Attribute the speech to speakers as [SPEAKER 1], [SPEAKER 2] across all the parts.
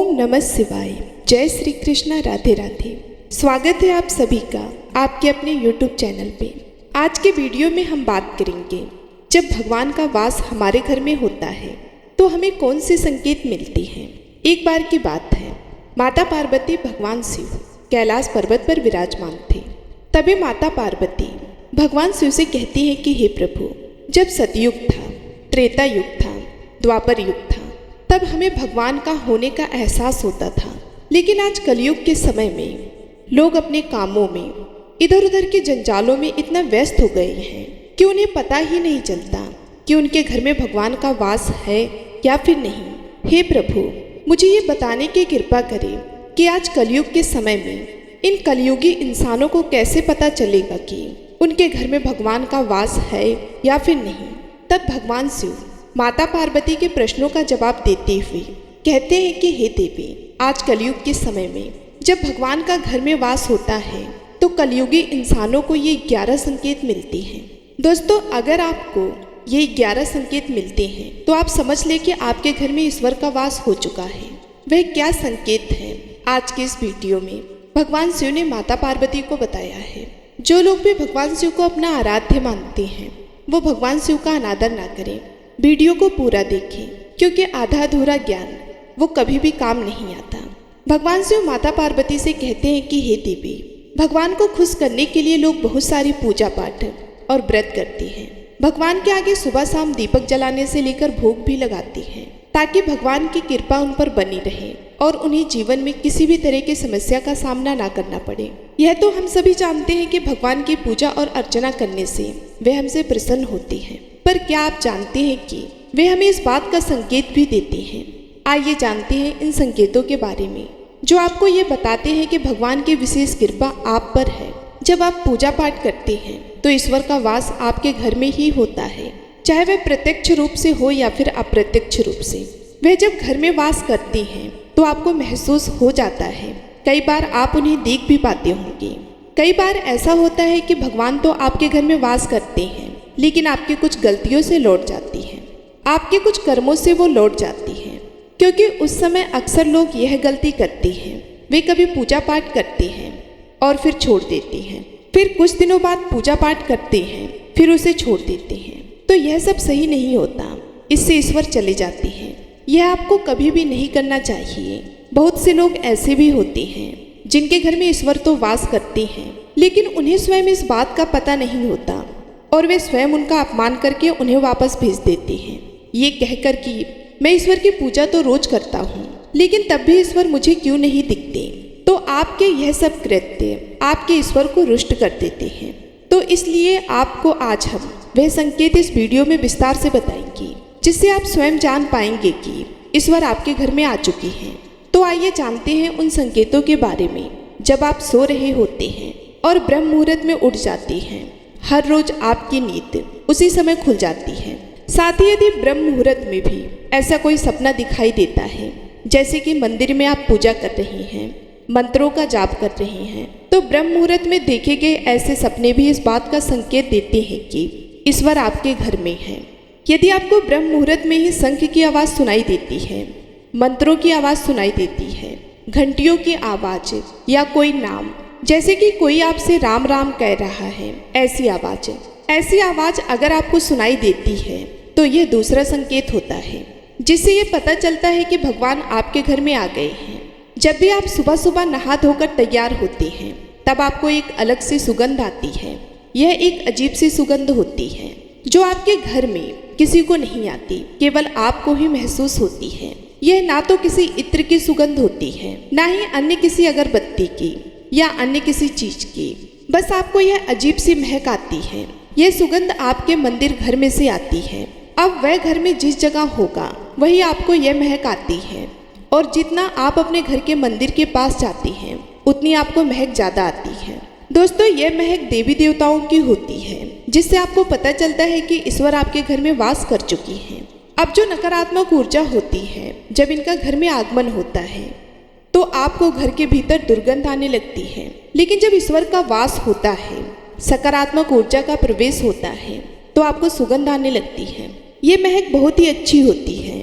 [SPEAKER 1] ओम नमः शिवाय। जय श्री कृष्णा, राधे राधे। स्वागत है आप सभी का आपके अपने YouTube चैनल पे। आज के वीडियो में हम बात करेंगे, जब भगवान का वास हमारे घर में होता है तो हमें कौन से संकेत मिलते हैं। एक बार की बात है, माता पार्वती भगवान शिव कैलाश पर्वत पर विराजमान थे। तभी माता पार्वती भगवान शिव से कहती है कि हे प्रभु, जब सतयुग था, त्रेता युग था, द्वापर युग था, तब हमें भगवान का होने का एहसास होता था। लेकिन आज कलयुग के समय में लोग अपने कामों में, इधर उधर के जंजालों में इतना व्यस्त हो गए हैं कि उन्हें पता ही नहीं चलता कि उनके घर में भगवान का वास है या फिर नहीं। हे प्रभु, मुझे ये बताने की कृपा करें कि आज कलयुग के समय में इन कलयुगी इंसानों को कैसे पता चलेगा कि उनके घर में भगवान का वास है या फिर नहीं। तब भगवान शिव माता पार्वती के प्रश्नों का जवाब देते हुए कहते हैं कि हे देवी, आज कलयुग के समय में जब भगवान का घर में वास होता है तो कलयुगी इंसानों को ये 11 संकेत मिलते हैं। दोस्तों, अगर आपको ये 11 संकेत मिलते हैं तो आप समझ लें कि आपके घर में ईश्वर का वास हो चुका है। वह क्या संकेत है, आज के इस वीडियो में भगवान शिव ने माता पार्वती को बताया है। जो लोग भी भगवान शिव को अपना आराध्य मानते हैं वो भगवान शिव का अनादर ना करें। वीडियो को पूरा देखें, क्योंकि आधा अधूरा ज्ञान वो कभी भी काम नहीं आता। भगवान शिव माता पार्वती से कहते हैं कि हे देवी, भगवान को खुश करने के लिए लोग बहुत सारी पूजा पाठ और व्रत करते हैं। भगवान के आगे सुबह शाम दीपक जलाने से लेकर भोग भी लगाते हैं, ताकि भगवान की कृपा उन पर बनी रहे और उन्हें जीवन में किसी भी तरह की समस्या का सामना ना करना पड़े। यह तो हम सभी जानते हैं कि भगवान की पूजा और अर्चना करने से वे हमसे प्रसन्न होते हैं, पर क्या आप जानते हैं कि वे हमें इस बात का संकेत भी देते हैं। आइए जानते हैं इन संकेतों के बारे में, जो आपको ये बताते हैं कि भगवान की विशेष कृपा आप पर है। जब आप पूजा पाठ करते हैं तो ईश्वर का वास आपके घर में ही होता है, चाहे वह प्रत्यक्ष रूप से हो या फिर अप्रत्यक्ष रूप से। वह जब घर में वास करते हैं तो आपको महसूस हो जाता है। कई बार आप उन्हें देख भी पाते होंगे। कई बार ऐसा होता है कि भगवान तो आपके घर में वास करते हैं, लेकिन आपकी कुछ गलतियों से लौट जाती हैं, आपके कुछ कर्मों से वो लौट जाती हैं। क्योंकि उस समय अक्सर लोग यह गलती करते हैं, वे कभी पूजा पाठ करते हैं और फिर छोड़ देते हैं, फिर कुछ दिनों बाद पूजा पाठ करते हैं, फिर उसे छोड़ देते हैं। तो यह सब सही नहीं होता, इससे ईश्वर चले जाते हैं। यह आपको कभी भी नहीं करना चाहिए। बहुत से लोग ऐसे भी होते हैं जिनके घर में ईश्वर तो वास करते हैं, लेकिन उन्हें स्वयं इस बात का पता नहीं होता और वे स्वयं उनका अपमान करके उन्हें वापस भेज देते हैं, ये कहकर कि मैं ईश्वर की पूजा तो रोज करता हूँ, लेकिन तब भी ईश्वर मुझे क्यों नहीं दिखते। तो आपके यह सब कृत्य आपके ईश्वर को रुष्ट कर देते हैं। तो इसलिए आपको आज हम वह संकेत इस वीडियो में विस्तार से बताएंगे, जिससे आप स्वयं जान पाएंगे कि ईश्वर आपके घर में आ चुके हैं। तो आइए जानते हैं उन संकेतों के बारे में। जब आप सो रहे होते हैं और ब्रह्म मुहूर्त में उठ जाते हैं, हर रोज आपकी नींद उसी समय खुल जाती है। साथ ही यदि ब्रह्म मुहूर्त में भी ऐसा कोई सपना दिखाई देता है, जैसे कि मंदिर में आप पूजा कर रही हैं, मंत्रों का जाप कर रही हैं, तो ब्रह्म मुहूर्त में देखे गए ऐसे सपने भी इस बात का संकेत देते हैं कि ईश्वर आपके घर में है। यदि आपको ब्रह्म मुहूर्त में ही शंख की आवाज़ सुनाई देती है, मंत्रों की आवाज़ सुनाई देती है, घंटियों की आवाज़ या कोई नाम, जैसे कि कोई आपसे राम राम कह रहा है, ऐसी आवाज़ अगर आपको सुनाई देती है तो यह दूसरा संकेत होता है, जिससे ये पता चलता है कि भगवान आपके घर में आ गए हैं। जब भी आप सुबह सुबह नहा धोकर तैयार होते हैं, तब आपको एक अलग सी सुगंध आती है। यह एक अजीब सी सुगंध होती है जो आपके घर में किसी को नहीं आती, केवल आपको ही महसूस होती है। यह ना तो किसी इत्र की सुगंध होती है, ना ही अन्य किसी अगरबत्ती की या अन्य किसी चीज की। बस आपको यह अजीब सी महक आती है। यह सुगंध आपके मंदिर घर में से आती है। अब वह घर में जिस जगह होगा वही आपको यह महक आती है, और जितना आप अपने घर के मंदिर के पास जाती हैं, उतनी आपको महक ज्यादा आती है। दोस्तों, यह महक देवी देवताओं की होती है, जिससे आपको पता चलता है कि ईश्वर आपके घर में वास कर चुकी हैं। अब जो नकारात्मक ऊर्जा होती है, जब इनका घर में आगमन होता है तो आपको घर के भीतर दुर्गंध आने लगती है। लेकिन जब ईश्वर का वास होता है, सकारात्मक ऊर्जा का प्रवेश होता है, तो आपको सुगंध आने लगती है। ये महक बहुत ही अच्छी होती है।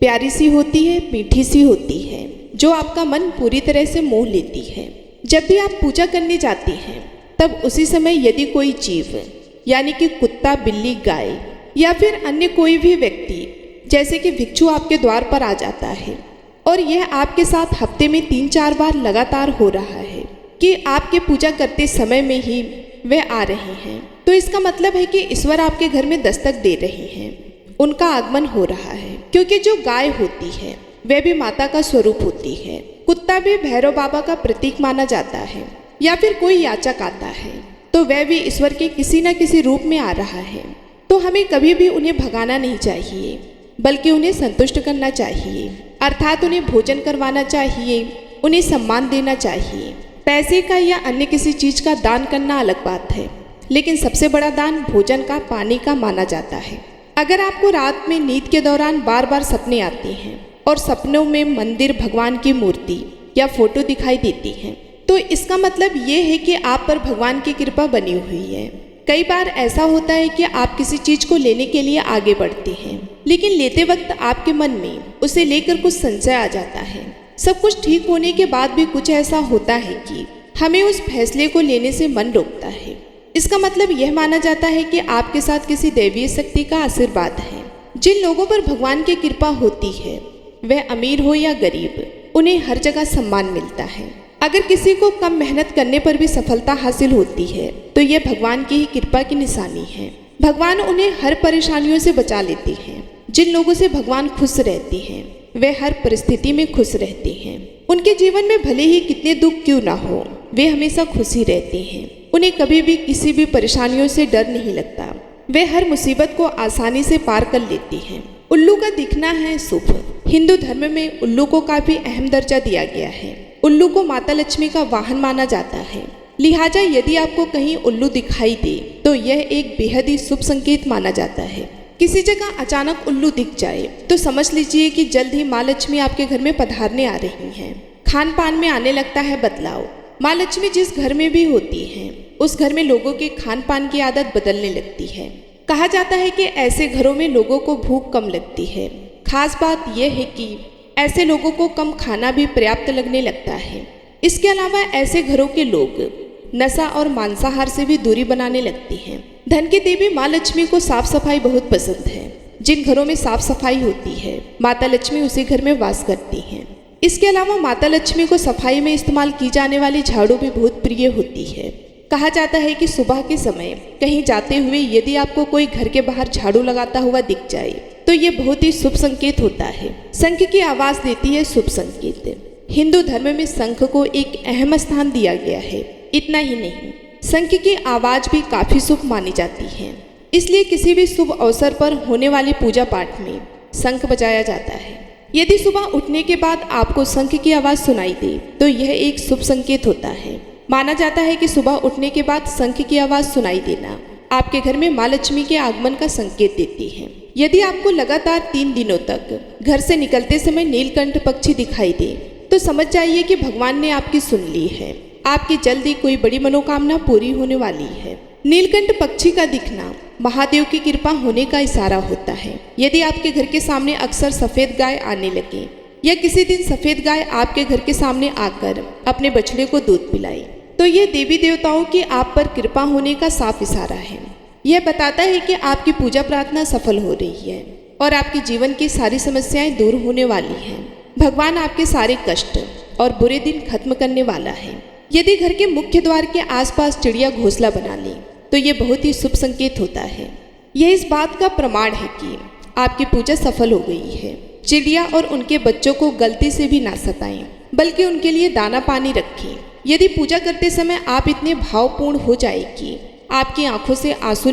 [SPEAKER 1] प्यारी सी होती है, मीठी सी होती है, जो आपका मन पूरी तरह से मोह लेती है। जब भी आप पूजा करने जाती हैं तब उसी समय यदि कोई जीव यानी कि कुत्ता, बिल्ली, गाय या फिर अन्य कोई भी व्यक्ति जैसे कि भिक्षु आपके द्वार पर आ जाता है और यह आपके साथ हफ्ते में 3-4 बार लगातार हो रहा है कि आपके पूजा करते समय में ही वह आ रहे हैं, तो इसका मतलब है कि ईश्वर आपके घर में दस्तक दे रहे हैं, उनका आगमन हो रहा है। क्योंकि जो गाय होती है वह भी माता का स्वरूप होती है, कुत्ता भी भैरव बाबा का प्रतीक माना जाता है, या फिर कोई याचक आता है तो वह भी ईश्वर के किसी न किसी रूप में आ रहा है। तो हमें कभी भी उन्हें भगाना नहीं चाहिए, बल्कि उन्हें संतुष्ट करना चाहिए, अर्थात उन्हें भोजन करवाना चाहिए, उन्हें सम्मान देना चाहिए। पैसे का या अन्य किसी चीज का दान करना अलग बात है, लेकिन सबसे बड़ा दान भोजन का, पानी का माना जाता है। अगर आपको रात में नींद के दौरान बार बार सपने आते हैं और सपनों में मंदिर, भगवान की मूर्ति या फोटो दिखाई देती है, तो इसका मतलब ये है कि आप पर भगवान की कृपा बनी हुई है। कई बार ऐसा होता है कि आप किसी चीज को लेने के लिए आगे बढ़ते हैं, लेकिन लेते वक्त आपके मन में उसे लेकर कुछ संशय आ जाता है। सब कुछ ठीक होने के बाद भी कुछ ऐसा होता है कि हमें उस फैसले को लेने से मन रोकता है। इसका मतलब यह माना जाता है कि आपके साथ किसी दैवीय शक्ति का आशीर्वाद है। जिन लोगों पर भगवान की कृपा होती है, वह अमीर हो या गरीब, उन्हें हर जगह सम्मान मिलता है। अगर किसी को कम मेहनत करने पर भी सफलता हासिल होती है तो यह भगवान की ही कृपा की निशानी है। भगवान उन्हें हर परेशानियों से बचा लेते हैं। जिन लोगों से भगवान खुश रहते हैं वे हर परिस्थिति में खुश रहते हैं। उनके जीवन में भले ही कितने दुख क्यों ना हो, वे हमेशा खुश ही रहते हैं। उन्हें कभी भी किसी भी परेशानियों से डर नहीं लगता। वे हर मुसीबत को आसानी से पार कर लेते हैं। उल्लू का दिखना है शुभ। हिंदू धर्म में उल्लू को काफी अहम दर्जा दिया गया है। उल्लू को माता लक्ष्मी का वाहन माना जाता है, लिहाजा यदि आपको कहीं उल्लू दिखाई दे तो यह एक बेहद ही शुभ संकेत माना जाता है। किसी जगह अचानक उल्लू दिख जाए तो समझ लीजिए कि जल्द ही माँ लक्ष्मी आपके घर में पधारने आ रही हैं। खान पान में आने लगता है बदलाव। माँ लक्ष्मी जिस घर में भी होती हैं, उस घर में लोगों के खान पान की आदत बदलने लगती है। कहा जाता है कि ऐसे घरों में लोगों को भूख कम लगती है। खास बात यह है कि ऐसे लोगों को कम खाना भी पर्याप्त लगने लगता है। इसके अलावा ऐसे घरों के लोग नशा और मांसाहार से भी दूरी बनाने लगती हैं। धन की देवी माँ लक्ष्मी को साफ सफाई बहुत पसंद है। जिन घरों में साफ सफाई होती है, माता लक्ष्मी उसी घर में वास करती हैं। इसके अलावा माता लक्ष्मी को सफाई में इस्तेमाल की जाने वाली झाड़ू भी बहुत प्रिय होती है। कहा जाता है कि सुबह के समय कहीं जाते हुए यदि आपको कोई घर के बाहर झाड़ू लगाता हुआ दिख जाए तो ये बहुत ही शुभ संकेत होता है। शंख की आवाज देती है शुभ संकेत। हिंदू धर्म में शंख को एक अहम स्थान दिया गया है। इतना ही नहीं, शंख की आवाज भी काफी शुभ मानी जाती है। इसलिए किसी भी शुभ अवसर पर होने वाली पूजा पाठ में शंख बजाया जाता है। यदि सुबह उठने के बाद आपको शंख की आवाज सुनाई दे तो यह एक शुभ संकेत होता है। माना जाता है कि सुबह उठने के बाद शंख की आवाज सुनाई देना आपके घर में माँ लक्ष्मी के आगमन का संकेत देती है। यदि आपको लगातार 3 दिनों तक घर से निकलते समय नीलकंठ पक्षी दिखाई दे तो समझ जाइए कि भगवान ने आपकी सुन ली है। आपकी जल्दी कोई बड़ी मनोकामना पूरी होने वाली है। नीलकंठ पक्षी का दिखना महादेव की कृपा होने का इशारा होता है। यदि आपके घर के सामने अक्सर सफेद गाय आने लगे या किसी दिन सफेद गाय आपके घर के सामने आकर अपने बछड़े को दूध पिलाए तो यह देवी देवताओं की आप पर कृपा होने का साफ इशारा है। यह बताता है कि आपकी पूजा प्रार्थना सफल हो रही है और आपके जीवन की सारी समस्याएं दूर होने वाली हैं। भगवान आपके सारे कष्ट और बुरे दिन खत्म करने वाला है। यदि घर के मुख्य द्वार के आसपास चिड़िया घोंसला बना ले तो यह बहुत ही शुभ संकेत होता है। यह इस बात का प्रमाण है कि आपकी पूजा सफल हो गई है। चिड़िया और उनके बच्चों को गलती से भी ना सताएं, बल्कि उनके लिए दाना पानी रखें। यदि पूजा करते समय आप इतने भावपूर्ण हो जाए कि आपकी आंखों से आंसू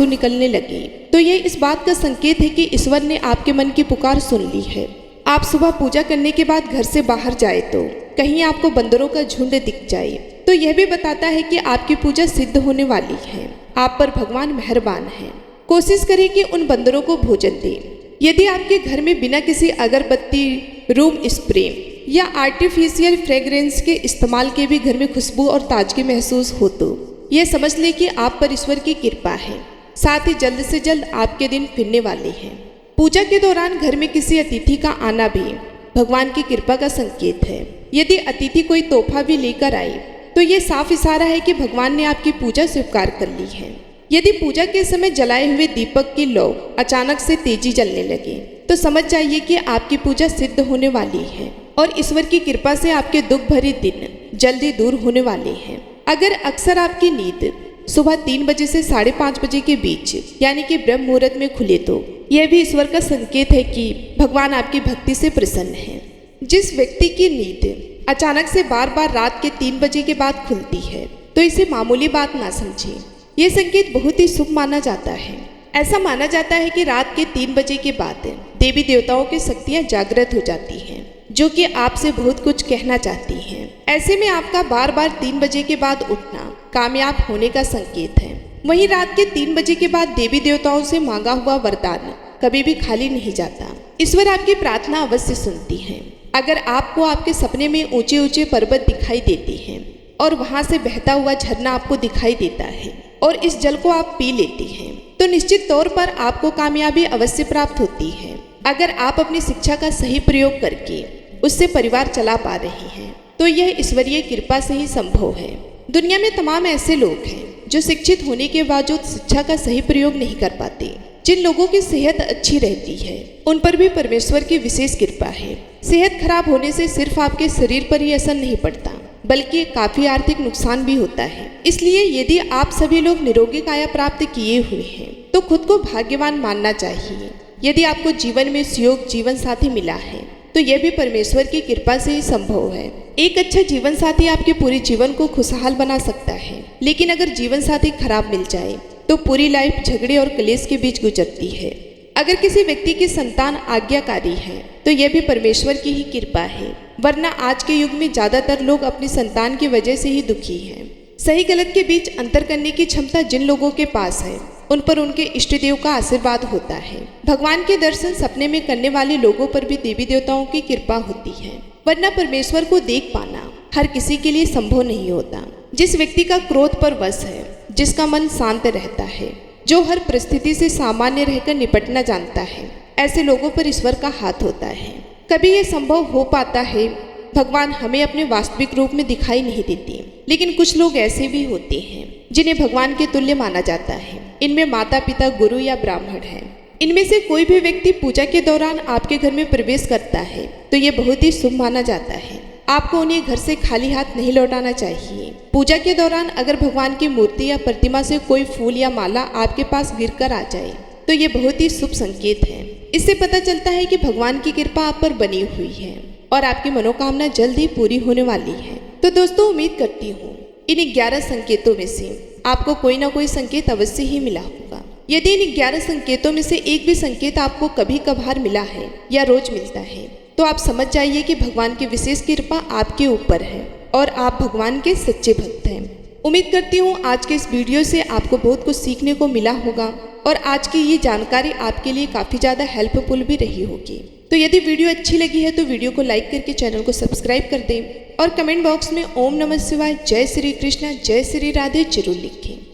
[SPEAKER 1] निकलने लगे तो यह इस बात का संकेत है कि ईश्वर ने आपके मन की पुकार सुन ली है। आप सुबह पूजा करने के बाद घर से बाहर जाए तो कहीं आपको बंदरों का झुंड दिख जाए तो यह भी बताता है कि आपकी पूजा सिद्ध होने वाली है। आप पर भगवान मेहरबान है। कोशिश करें कि उन बंदरों को भोजन दें। यदि आपके घर में बिना किसी अगरबत्ती, रूम स्प्रे या आर्टिफिशियल फ्रेग्रेंस के इस्तेमाल के भी घर में खुशबू और ताजगी महसूस हो तो यह समझ ले कि आप पर ईश्वर की कृपा है। साथ ही जल्द से जल्द आपके दिन फिरने वाले हैं। पूजा के दौरान घर में किसी अतिथि का आना भी भगवान की कृपा का संकेत है। यदि अतिथि कोई तोहफा भी लेकर आए तो ये साफ इशारा है कि भगवान ने आपकी पूजा स्वीकार कर ली है। यदि पूजा के समय जलाए हुए दीपक की लौ अचानक से तेजी जलने लगे तो समझ जाइए कि आपकी पूजा सिद्ध होने वाली है और ईश्वर की कृपा से आपके दुख भरे दिन जल्दी दूर होने वाले हैं। अगर अक्सर आपकी नींद सुबह 3 बजे से 5:30 बजे के बीच यानी कि ब्रह्म मुहूर्त में खुले तो यह भी ईश्वर का संकेत है कि भगवान आपकी भक्ति से प्रसन्न है। जिस व्यक्ति की नींद अचानक से बार बार रात के 3 बजे के बाद खुलती है तो इसे मामूली बात ना समझें। यह संकेत बहुत ही शुभ माना जाता है। ऐसा माना जाता है कि रात के 3 बजे के बाद देवी देवताओं की शक्तियाँ जागृत हो जाती हैं जो कि आपसे बहुत कुछ कहना चाहती हैं। ऐसे में आपका बार बार 3 बजे के बाद उठना कामयाब होने का संकेत है। वहीं रात के 3 बजे के बाद देवी देवताओं से मांगा हुआ वरदान कभी भी खाली नहीं जाता। ईश्वर आपकी प्रार्थना अवश्य सुनती है। अगर आपको आपके सपने में ऊंचे ऊंचे पर्वत दिखाई देते हैं और वहां से बहता हुआ झरना आपको दिखाई देता है और इस जल को आप पी लेते हैं तो निश्चित तौर पर आपको कामयाबी अवश्य प्राप्त होती है। अगर आप अपनी शिक्षा का सही प्रयोग करके उससे परिवार चला पा रहे हैं तो यह ईश्वरीय कृपा से ही संभव है। दुनिया में तमाम ऐसे लोग हैं जो शिक्षित होने के बावजूद शिक्षा का सही प्रयोग नहीं कर पाते। जिन लोगों की सेहत अच्छी रहती है उन पर भी परमेश्वर की विशेष कृपा है। सेहत खराब होने से सिर्फ आपके शरीर पर ही असर नहीं पड़ता बल्कि काफी आर्थिक नुकसान भी होता है। इसलिए यदि आप सभी लोग निरोगी काया प्राप्त किए हुए हैं तो खुद को भाग्यवान मानना चाहिए। यदि आपको जीवन में सुयोग जीवन साथी मिला है तो यह भी परमेश्वर की कृपा से ही संभव है। एक अच्छा जीवन साथी आपके पूरे जीवन को खुशहाल बना सकता है, लेकिन अगर जीवन साथी खराब मिल जाए तो पूरी लाइफ झगड़े और क्लेश के बीच गुजरती है। अगर किसी व्यक्ति की संतान आज्ञाकारी है तो यह भी परमेश्वर की ही कृपा है, वरना आज के युग में ज्यादातर लोग अपनी संतान की वजह से ही दुखी हैं। सही गलत के बीच अंतर करने की क्षमता जिन लोगों के पास है उन पर उनके इष्ट देव का आशीर्वाद होता है। भगवान के दर्शन सपने में करने वाले लोगों पर भी देवी देवताओं की कृपा होती है, वरना परमेश्वर को देख पाना हर किसी के लिए संभव नहीं होता। जिस व्यक्ति का क्रोध पर वश है, जिसका मन शांत रहता है, जो हर परिस्थिति से सामान्य रहकर निपटना जानता है, ऐसे लोगों पर ईश्वर का हाथ होता है। कभी यह संभव हो पाता है भगवान हमें अपने वास्तविक रूप में दिखाई नहीं देते, लेकिन कुछ लोग ऐसे भी होते हैं जिन्हें भगवान के तुल्य माना जाता है। इनमें माता पिता गुरु या ब्राह्मण हैं। इनमें से कोई भी व्यक्ति पूजा के दौरान आपके घर में प्रवेश करता है तो ये बहुत ही शुभ माना जाता है। आपको उन्हें घर से खाली हाथ नहीं लौटाना चाहिए। पूजा के दौरान अगर भगवान की मूर्ति या प्रतिमा से कोई फूल या माला आपके पास गिरकर आ जाए तो ये बहुत ही शुभ संकेत है। इससे पता चलता है कि भगवान की कृपा आप पर बनी हुई है और आपकी मनोकामना जल्द ही पूरी होने वाली है। तो दोस्तों, उम्मीद करती हूँ इन 11 संकेतों में से आपको कोई ना कोई संकेत अवश्य ही मिला होगा। यदि इन 11 संकेतों में से एक भी संकेत आपको कभी कभार मिला है या रोज मिलता है तो आप समझ जाइए कि भगवान की विशेष कृपा आपके ऊपर है और आप भगवान के सच्चे भक्त हैं। उम्मीद करती हूँ आज के इस वीडियो से आपको बहुत कुछ सीखने को मिला होगा और आज की ये जानकारी आपके लिए काफ़ी ज़्यादा हेल्पफुल भी रही होगी। तो यदि वीडियो अच्छी लगी है तो वीडियो को लाइक करके चैनल को सब्सक्राइब कर दें और कमेंट बॉक्स में ओम नमः शिवाय, जय श्री कृष्णा, जय श्री राधे जरूर लिखें।